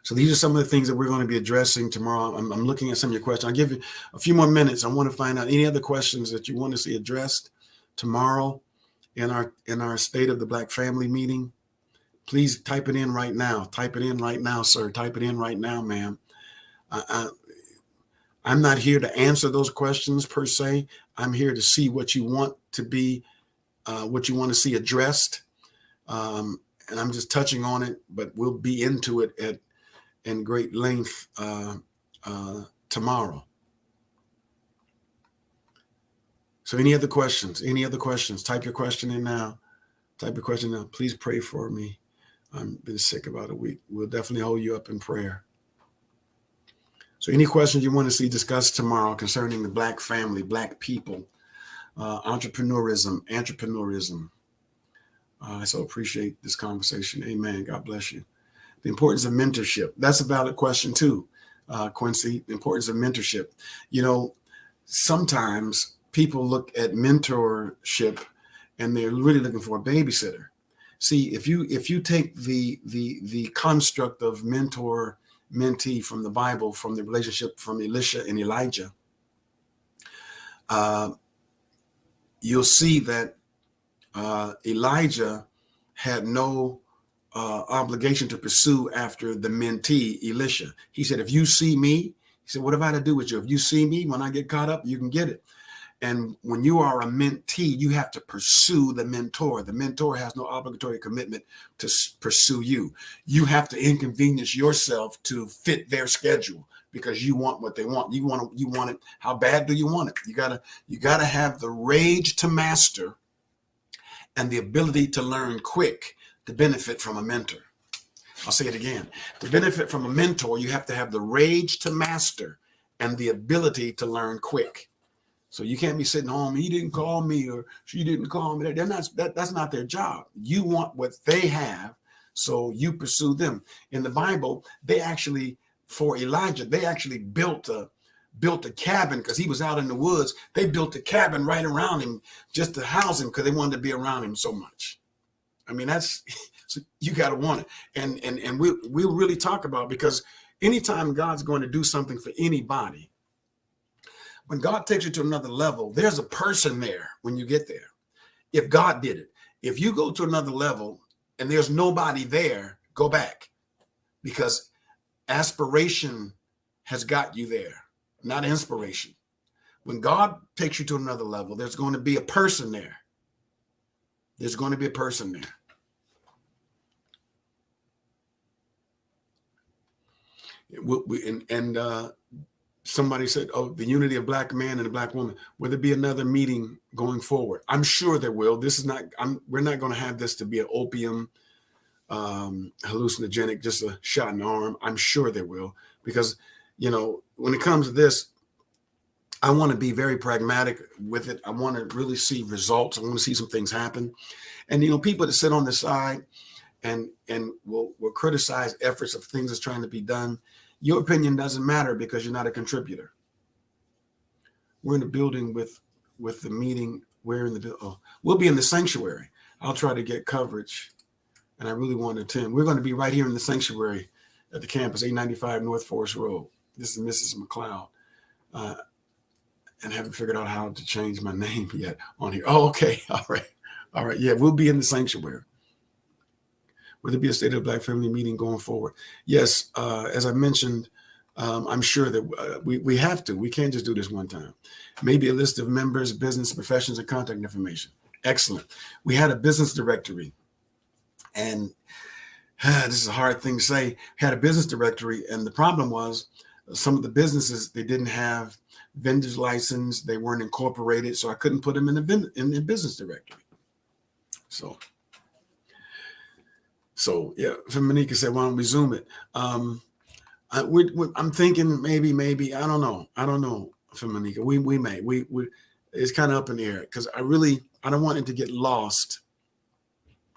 So these are some of the things that we're going to be addressing tomorrow. I'm looking at some of your questions. I'll give you a few more minutes. I want to find out any other questions that you want to see addressed tomorrow in our State of the Black Family meeting. Please type it in right now. Type it in right now, sir. Type it in right now, ma'am. I'm not here to answer those questions per se. I'm here to see what you want to be, what you want to see addressed. And I'm just touching on it, but we'll be into it in great length tomorrow. So any other questions? Type your question in now. Please pray for me. I've been sick about a week. We'll definitely hold you up in prayer. So any questions you want to see discussed tomorrow concerning the Black family, Black people, entrepreneurism. I so appreciate this conversation. Amen. God bless you. The importance of mentorship. That's a valid question too, Quincy. The importance of mentorship. Sometimes people look at mentorship and they're really looking for a babysitter. See, if you take the construct of mentor-mentee from the Bible, from the relationship from Elisha and Elijah, you'll see that Elijah had no obligation to pursue after the mentee, Elisha. He said, if you see me, he said, what have I to do with you? If you see me, when I get caught up, you can get it. And when you are a mentee, you have to pursue the mentor. The mentor has no obligatory commitment to pursue you. You have to inconvenience yourself to fit their schedule because you want what they want. You want it. How bad do you want it? You gotta have the rage to master and the ability to learn quick to benefit from a mentor. I'll say it again. To benefit from a mentor, you have to have the rage to master and the ability to learn quick. So you can't be sitting home. He didn't call me or she didn't call me. They're not. That's not their job. You want what they have, so you pursue them. In the Bible, they actually, for Elijah, they actually built a cabin because he was out in the woods. They built a cabin right around him just to house him because they wanted to be around him so much. I mean, that's so you got to want it, and we'll really talk about, because anytime God's going to do something for anybody, when God takes you to another level, there's a person there when you get there. If God did it, if you go to another level and there's nobody there, go back, because aspiration has got you there, not inspiration. When God takes you to another level, there's going to be a person there. There's going to be a person there. Somebody said, "Oh, the unity of black man and a black woman. Will there be another meeting going forward?" I'm sure there will. This is not. We're not going to have this to be an opium, hallucinogenic, just a shot in the arm. I'm sure there will, because when it comes to this, I want to be very pragmatic with it. I want to really see results. I want to see some things happen, and people that sit on the side and will criticize efforts of things that's trying to be done. Your opinion doesn't matter because you're not a contributor. We're in the building with the meeting. We'll be in the sanctuary. I'll try to get coverage, and I really want to attend. We're going to be right here in the sanctuary at the campus, 895 North Forest Road. This is Mrs. McLeod, and haven't figured out how to change my name yet on here. Oh, okay. All right. Yeah, we'll be in the sanctuary. Will there be a State of the Black Family meeting going forward? Yes, as I mentioned, I'm sure that we have to. We can't just do this one time. Maybe a list of members, business, professions, and contact information. Excellent. We had a business directory, and this is a hard thing to say. Had a business directory, and the problem was some of the businesses, they didn't have vendor's license, they weren't incorporated, so I couldn't put them in the business directory. So yeah, Feminica said, "Why don't we Zoom it?" I'm thinking maybe I don't know, Feminica. We may it's kind of up in the air, because I don't want it to get lost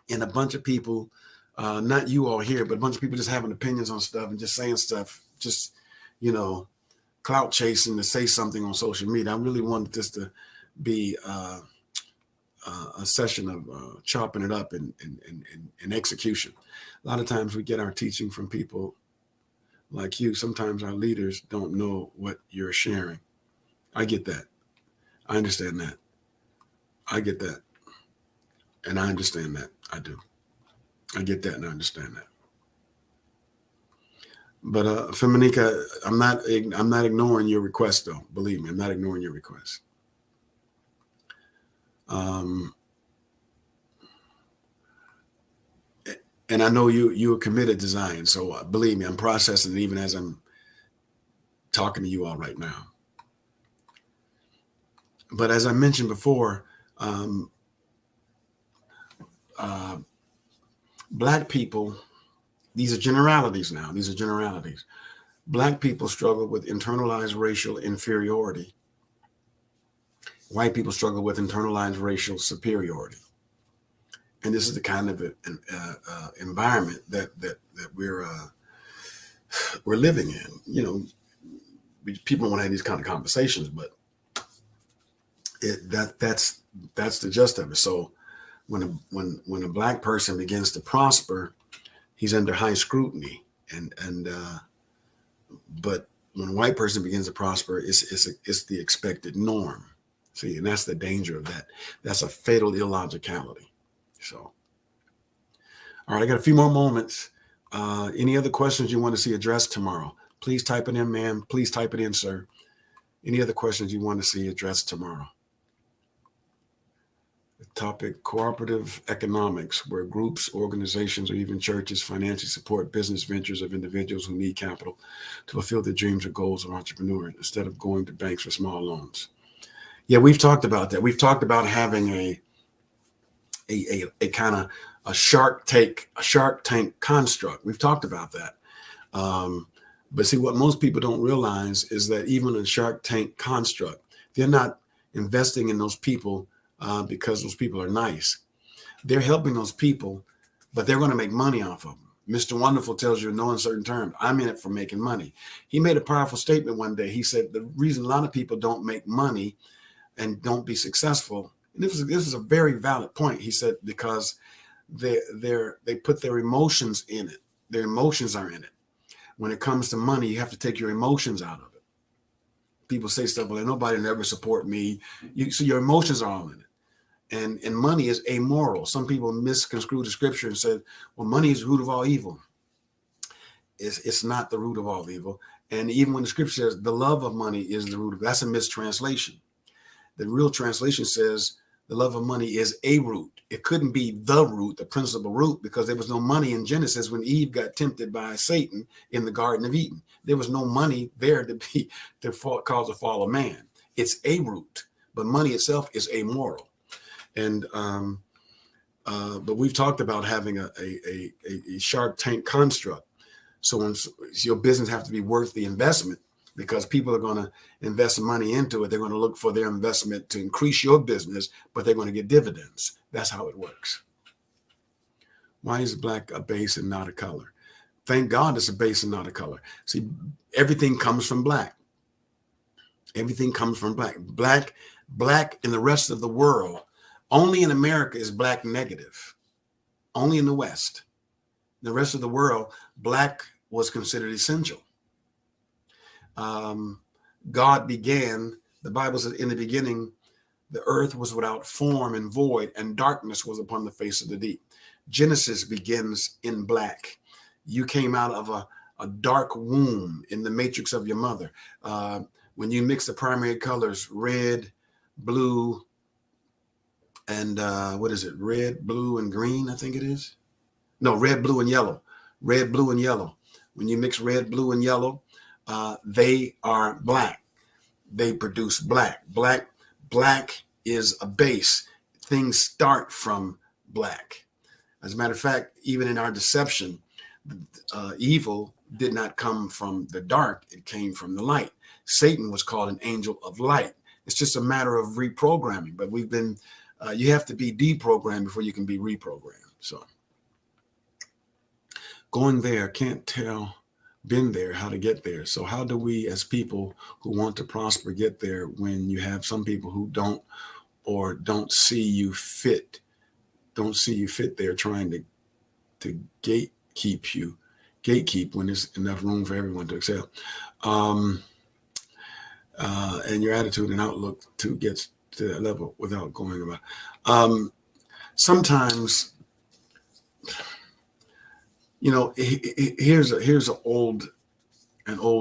in a bunch of people, not you all here, but a bunch of people just having opinions on stuff and just saying stuff, just clout chasing to say something on social media. I really wanted this to be a session of chopping it up in execution. A lot of times we get our teaching from people like you. Sometimes our leaders don't know what you're sharing. I get that. I understand that. I get that. And I understand that. I do. I get that and I understand that. But Feminica, I'm not ignoring your request, though. Believe me, I'm not ignoring your request. And I know you are committed to Zion, so believe me, I'm processing it even as I'm talking to you all right now. But as I mentioned before, Black people, these are generalities now. These are generalities. Black people struggle with internalized racial inferiority. White people struggle with internalized racial superiority. And this is the kind of environment that we're living in. People don't want to have these kind of conversations, but that's the gist of it. So when a Black person begins to prosper, he's under high scrutiny, but when a white person begins to prosper, it's the expected norm. See, and that's the danger of that. That's a fatal illogicality. So, all right, I got a few more moments. Any other questions you want to see addressed tomorrow? Please type it in, ma'am. Please type it in, sir. Any other questions you want to see addressed tomorrow? The topic, cooperative economics, where groups, organizations, or even churches financially support business ventures of individuals who need capital to fulfill their dreams or goals of entrepreneurs instead of going to banks for small loans. Yeah, we've talked about that. We've talked about having a kind of a Shark Tank construct. We've talked about that. But see, what most people don't realize is that even a Shark Tank construct, they're not investing in those people because those people are nice. They're helping those people, but they're going to make money off of them. Mr. Wonderful tells you in no uncertain terms, I'm in it for making money. He made a powerful statement one day. He said the reason a lot of people don't make money and don't be successful, and this is a very valid point. He said because they put their emotions in it. Their emotions are in it. When it comes to money, you have to take your emotions out of it. People say stuff like, nobody will ever support me. So your emotions are all in it. And money is amoral. Some people misconstrue the scripture and said, well, money is the root of all evil. It's not the root of all evil. And even when the scripture says the love of money is the root of, that's a mistranslation. The real translation says the love of money is a root. It couldn't be the root, the principal root, because there was no money in Genesis when Eve got tempted by Satan in the Garden of Eden. There was no money there to cause the fall of man. It's a root, but money itself is amoral. And but we've talked about having a Shark Tank construct. So when your business have to be worth the investment, because people are going to invest money into it. They're going to look for their investment to increase your business, but they're going to get dividends. That's how it works. Why is black a base and not a color? Thank God it's a base and not a color. See, everything comes from black. Everything comes from black. Black in the rest of the world. Only in America is black negative. Only in the West. The rest of the world, black was considered essential. God began, the Bible says, in the beginning, the earth was without form and void, and darkness was upon the face of the deep. Genesis begins in black. You came out of a dark womb in the matrix of your mother. When you mix the primary colors, red, blue, and what is it? Red, blue, and green, I think it is. No, red, blue, and yellow. Red, blue, and yellow. When you mix red, blue, and yellow, they are black. They produce black. Black is a base. Things start from black. As a matter of fact, even in our deception, evil did not come from the dark. It came from the light. Satan was called an angel of light. It's just a matter of reprogramming. But we've been, you have to be deprogrammed before you can be reprogrammed. So going there, can't tell, been there, how to get there. So how do we as people who want to prosper get there when you have some people who don't or don't see you fit there, trying to gatekeep when there's enough room for everyone to excel. And your attitude and outlook to get to that level without going about. Sometimes, you know, here's an old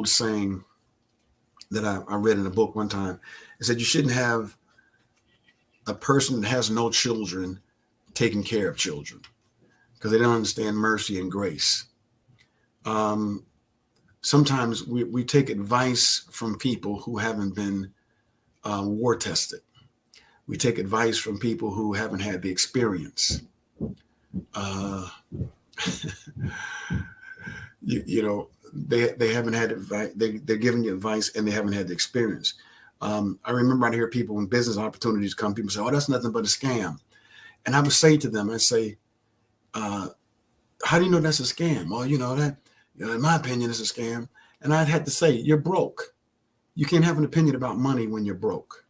saying that I read in a book one time. It said you shouldn't have a person that has no children taking care of children because they don't understand mercy and grace. Sometimes we take advice from people who haven't been war tested. We take advice from people who haven't had the experience. You know, they haven't had advice. They're giving you advice and they haven't had the experience. I remember I hear people when business opportunities come, people say, "Oh, that's nothing but a scam." And I would say to them, I say, "How do you know that's a scam?" Well, you know that. In my opinion, it's a scam. And I'd have to say, you're broke. You can't have an opinion about money when you're broke.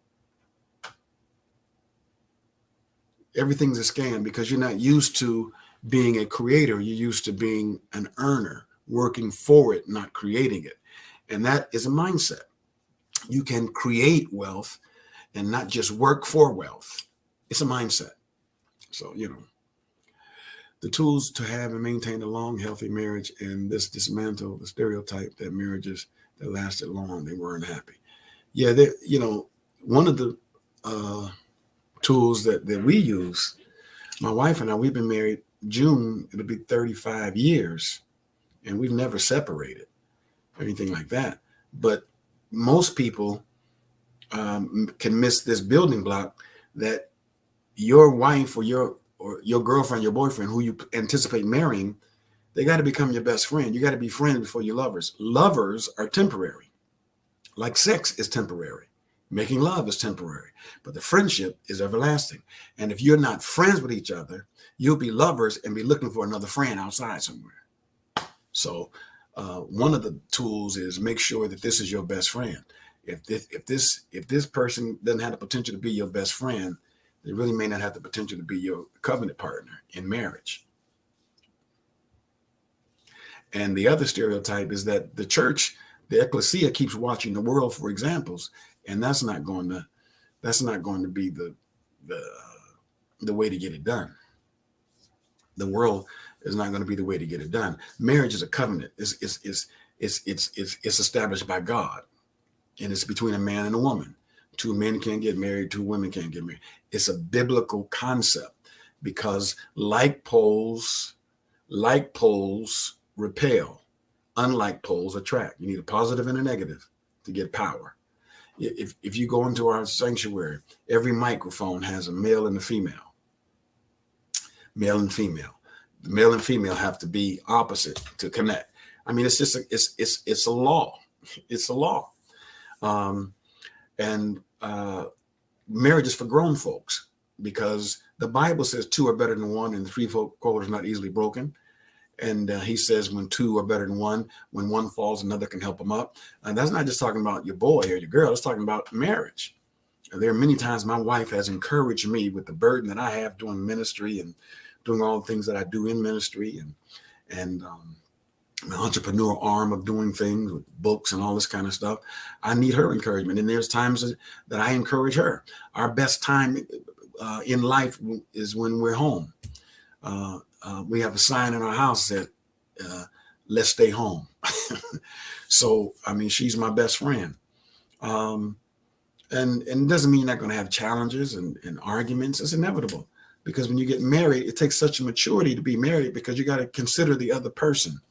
Everything's a scam because you're not used to being a creator. You're used to being an earner, working for it, not creating it. And that is a mindset. You can create wealth and not just work for wealth. It's a mindset. So, you know, the tools to have and maintain a long, healthy marriage and this dismantle the stereotype that marriages that lasted long, they weren't happy. Yeah, you know, one of the tools that we use, my wife and I, we've been married June, it'll be 35 years, and we've never separated or anything like that. But most people can miss this building block that your wife or your girlfriend, your boyfriend, who you anticipate marrying, they got to become your best friend. You got to be friends before you're lovers. Lovers are temporary. Like sex is temporary. Making love is temporary, but the friendship is everlasting. And if you're not friends with each other, you'll be lovers and be looking for another friend outside somewhere. So one of the tools is make sure that this is your best friend. If this person doesn't have the potential to be your best friend, they really may not have the potential to be your covenant partner in marriage. And the other stereotype is that the church, the ecclesia, keeps watching the world for examples, and that's not going to be the way to get it done. The world is not going to be the way to get it done. Marriage is a covenant. It's established by God, and it's between a man and a woman. Two men can't get married. Two women can't get married. It's a biblical concept because like poles repel, unlike poles attract. You need a positive and a negative to get power. If you go into our sanctuary, every microphone has a male and a female. Male and female. The male and female have to be opposite to connect. I mean, it's just it's a law. It's a law. Marriage is for grown folks because the Bible says two are better than one, and the threefold is not easily broken. And he says when two are better than one, when one falls, another can help them up. And that's not just talking about your boy or your girl. It's talking about marriage. And there are many times my wife has encouraged me with the burden that I have doing ministry and doing all the things that I do in ministry and my entrepreneur arm of doing things with books and all this kind of stuff. I need her encouragement. And there's times that I encourage her. Our best time in life is when we're home. We have a sign in our house that let's stay home. So, I mean, she's my best friend. And it doesn't mean you're not going to have challenges and arguments. It's inevitable because when you get married, it takes such a maturity to be married because you got to consider the other person.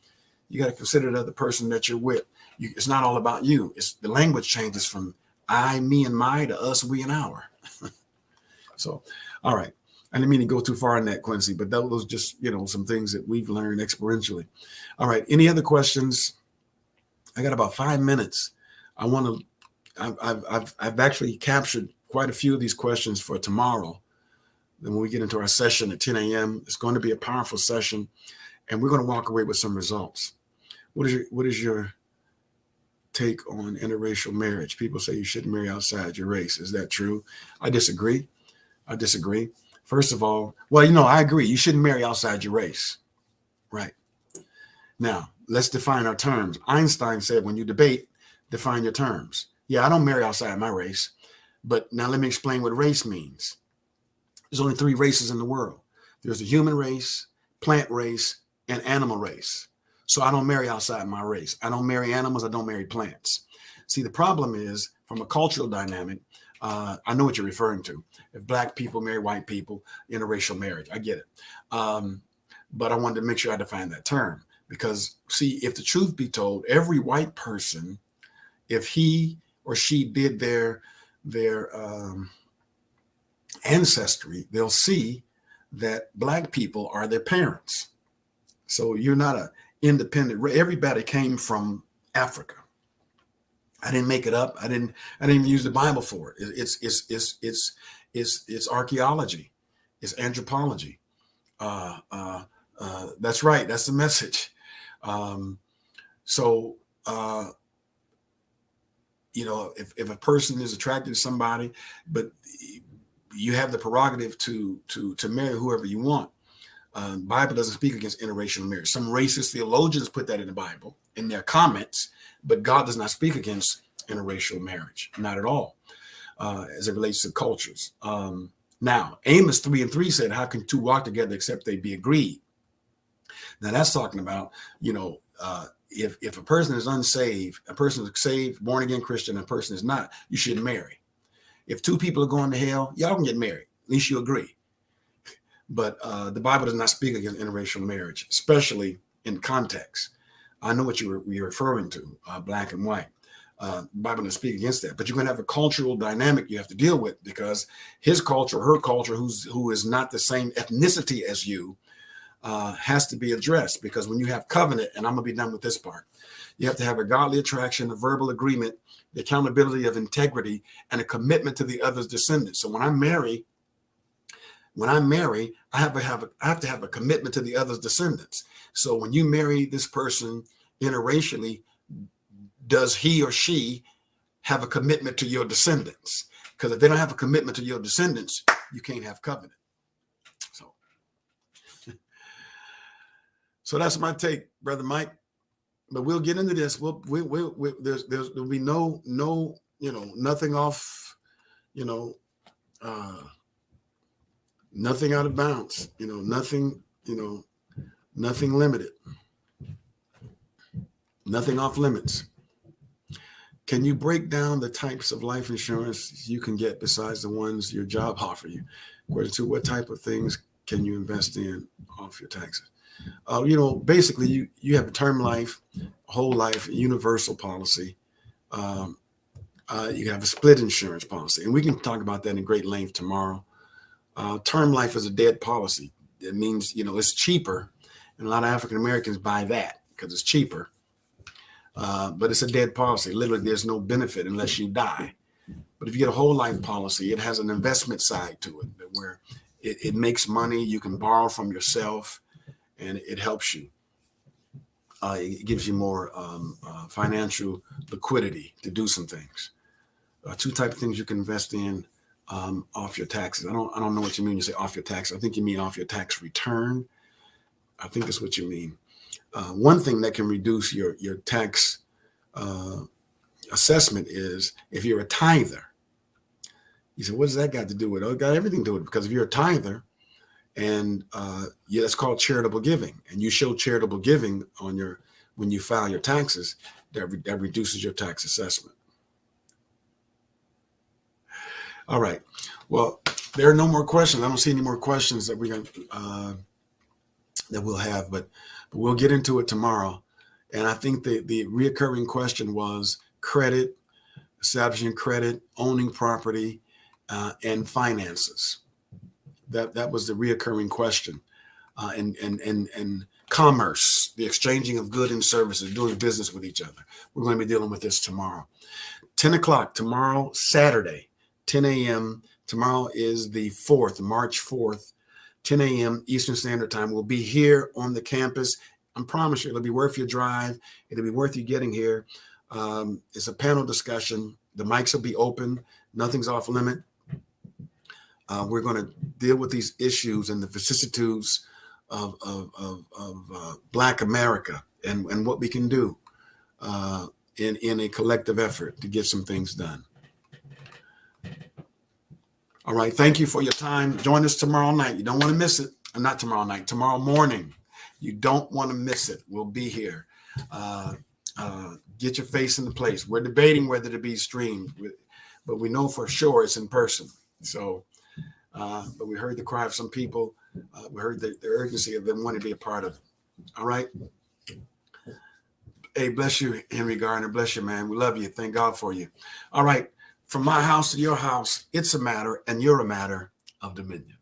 You got to consider the other person that you're with. It's not all about you. It's the language changes from I, me, and my to us, we, and our. So, all right. I didn't mean to go too far in that, Quincy, but that was just, some things that we've learned experientially. All right. Any other questions? I got about 5 minutes. I've actually captured quite a few of these questions for tomorrow. Then when we get into our session at 10 a.m., it's going to be a powerful session, and we're going to walk away with some results. What is your take on interracial marriage? People say you shouldn't marry outside your race. Is that true? I disagree. First of all, I agree. You shouldn't marry outside your race. Right. Now, let's define our terms. Einstein said, when you debate, define your terms. Yeah, I don't marry outside my race. But now let me explain what race means. There's only 3 races in the world. There's the human race, plant race, and animal race. So I don't marry outside my race. I don't marry animals. I don't marry plants. See, the problem is from a cultural dynamic, I know what you're referring to. If black people marry white people, interracial marriage, I get it. But I wanted to make sure I define that term because, see, if the truth be told, every white person, if he or she did their ancestry, they'll see that black people are their parents. So you're not an independent. Everybody came from Africa. I didn't make it up. I didn't even use the Bible for it. It's archaeology. It's anthropology. That's right. That's the message. If a person is attracted to somebody, but you have the prerogative to marry whoever you want. The Bible doesn't speak against interracial marriage. Some racist theologians put that in the Bible in their comments, but God does not speak against interracial marriage, not at all, as it relates to cultures. Now, Amos 3:3 said, how can two walk together except they be agreed? Now that's talking about, if a person is unsaved, a person is saved, born again Christian, and a person is not, you shouldn't marry. If 2 people are going to hell, y'all can get married. At least you agree. But the Bible does not speak against interracial marriage, especially in context. I know what you're referring to, black and white. The Bible doesn't speak against that. But you're going to have a cultural dynamic you have to deal with because his culture, her culture, who is not the same ethnicity as you, has to be addressed, because when you have covenant, and I'm going to be done with this part, you have to have a godly attraction, a verbal agreement, the accountability of integrity, and a commitment to the other's descendants. So when I marry, I have to have a commitment to the other's descendants. So when you marry this person interracially, does he or she have a commitment to your descendants? Because if they don't have a commitment to your descendants, you can't have covenant. So that's my take, Brother Mike. But we'll get into this. There'll be no, nothing off, nothing out of bounds, nothing limited, nothing off limits. Can you break down the types of life insurance you can get besides the ones your job offer you? According to what type of things can you invest in off your taxes? Basically you have a term life, whole life, universal policy. You have a split insurance policy, and we can talk about that in great length tomorrow. Term life is a dead policy. It means, it's cheaper, and a lot of African Americans buy that because it's cheaper. But it's a dead policy. Literally, there's no benefit unless you die. But if you get a whole life policy, it has an investment side to it where it makes money. You can borrow from yourself, and it helps you. It gives you more financial liquidity to do some things. Two types of things you can invest in off your taxes. I don't know what you mean when you say off your tax. I think you mean off your tax return. I think that's what you mean. One thing that can reduce your tax assessment is if you're a tither. You say, what does that got to do with it? Oh, it got everything to do with it, because if you're a tither, and that's called charitable giving, and you show charitable giving when you file your taxes, that reduces your tax assessment. All right. Well, there are no more questions. I don't see any more questions that that we'll have, but we'll get into it tomorrow. And I think the reoccurring question was credit, establishing credit, owning property, and finances. That was the reoccurring question, and commerce, the exchanging of goods and services, doing business with each other. We're going to be dealing with this tomorrow. 10 o'clock tomorrow, Saturday, 10 a.m. Tomorrow is the 4th, March 4th, 10 a.m. Eastern Standard Time. We'll be here on the campus. I promise you, it'll be worth your drive. It'll be worth you getting here. It's a panel discussion. The mics will be open. Nothing's off limit. We're going to deal with these issues and the vicissitudes of Black America and what we can do in a collective effort to get some things done. All right. Thank you for your time. Join us tomorrow night. You don't want to miss it. Not tomorrow night, tomorrow morning. You don't want to miss it. We'll be here. Get your face in the place. We're debating whether to be streamed, but we know for sure it's in person. So, but we heard the cry of some people. We heard the urgency of them wanting to be a part of it. All right. Hey, bless you, Henry Gardner. Bless you, man. We love you. Thank God for you. All right. From my house to your house, it's a matter, and you're a matter of dominion.